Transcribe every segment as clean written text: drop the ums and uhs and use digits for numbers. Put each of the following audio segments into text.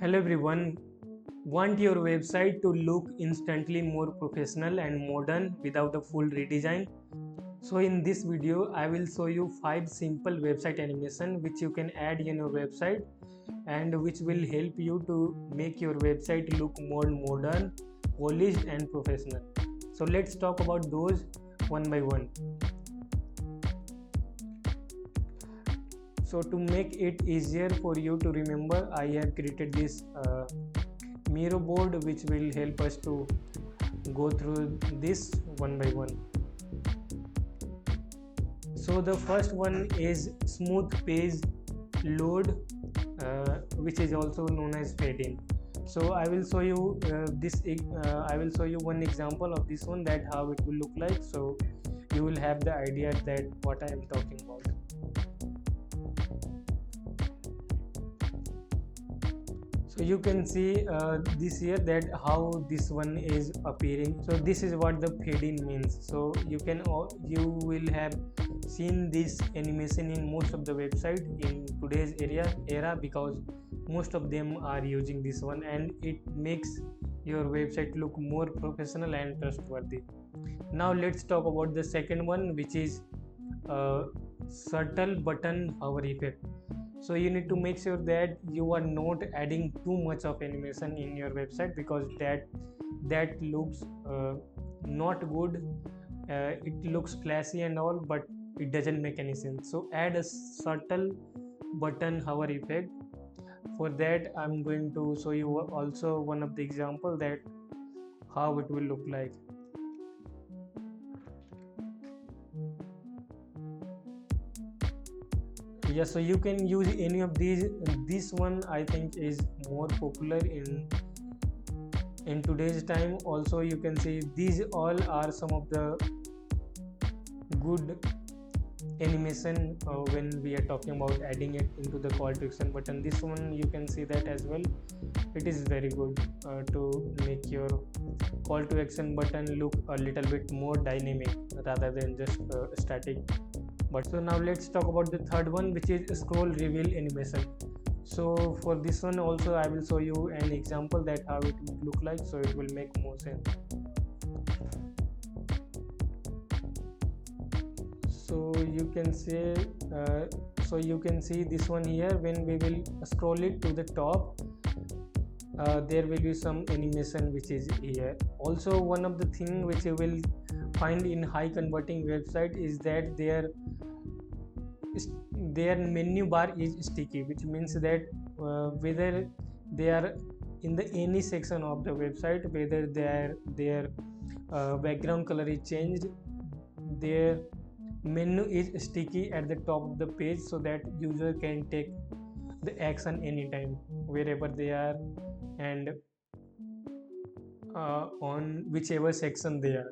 Hello everyone. Want your website to look instantly more professional and modern without a full redesign? So in this video I will show you 5 simple website animation which you can add in your website and which will help you to make your website look more modern, polished and professional. So let's talk about those one by one. So to make it easier for you to remember, I have created this Miro board which will help us to go through this one by one. So the first one is smooth page load, which is also known as fade-in. So I will show you I will show you one example of this one, that how it will look like, so you will have the idea that what I am talking about. So you can see this here that how this one is appearing. So this is what the fade-in means. So you will have seen this animation in most of the website in today's era because most of them are using this one, and it makes your website look more professional and trustworthy. Now let's talk about the second one, which is subtle button hover effect. So you need to make sure that you are not adding too much of animation in your website, because that looks not good. It looks flashy and all, but it doesn't make any sense. So add a subtle button hover effect. For that I'm going to show you also one of the example that how it will look like. Yeah, so you can use any of these. This one I think is more popular in today's time. Also you can see these all are some of the good animation when we are talking about adding it into the call to action button. This one you can see that as well. It is very good to make your call to action button look a little bit more dynamic rather than just static. But so now let's talk about the third one, which is scroll reveal animation. So for this one also I will show you an example that how it would look like, so it will make more sense. So you can say you can see this one here. When we will scroll it to the top, there will be some animation which is here. Also one of the thing which you will find in high converting website is that their menu bar is sticky, which means that whether they are in the any section of the website, whether their background color is changed, their menu is sticky at the top of the page, so that user can take the action anytime wherever they are and on whichever section they are.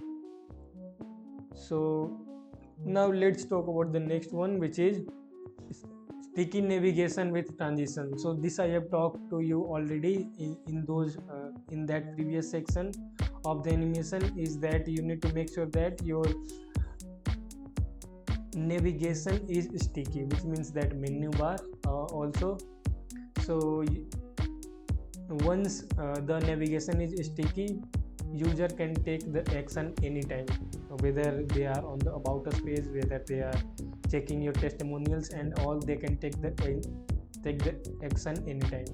So now let's talk about the next one, which is sticky navigation with transition. So this I have talked to you already in those in that previous section of the animation, is that you need to make sure that your navigation is sticky, which means that menu bar also. So once the navigation is sticky, user can take the action anytime, whether they are on the about us page, whether they are checking your testimonials and all, they can take the action anytime.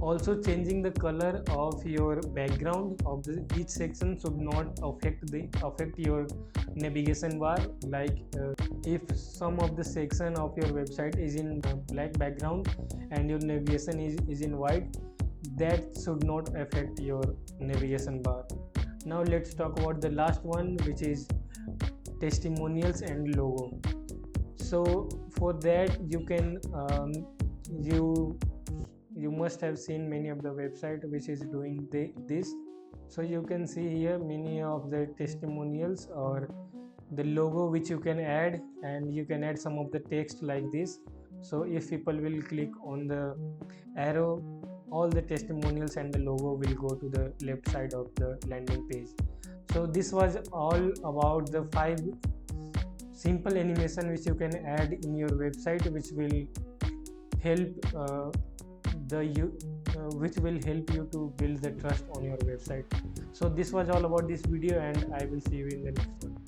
Also changing the color of your background of each section should not affect your navigation bar. Like if some of the section of your website is in black background and your navigation is in white, that should not affect your navigation bar. Now let's talk about the last one, which is testimonials and logo. So for that you can you must have seen many of the website which is doing this. So you can see here many of the testimonials or the logo which you can add, and you can add some of the text like this. So if people will click on the arrow, all the testimonials and the logo will go to the left side of the landing page. So this was all about the 5 simple animation which you can add in your website, which will help which will help you to build the trust on your website. So this was all about this video, and I will see you in the next one.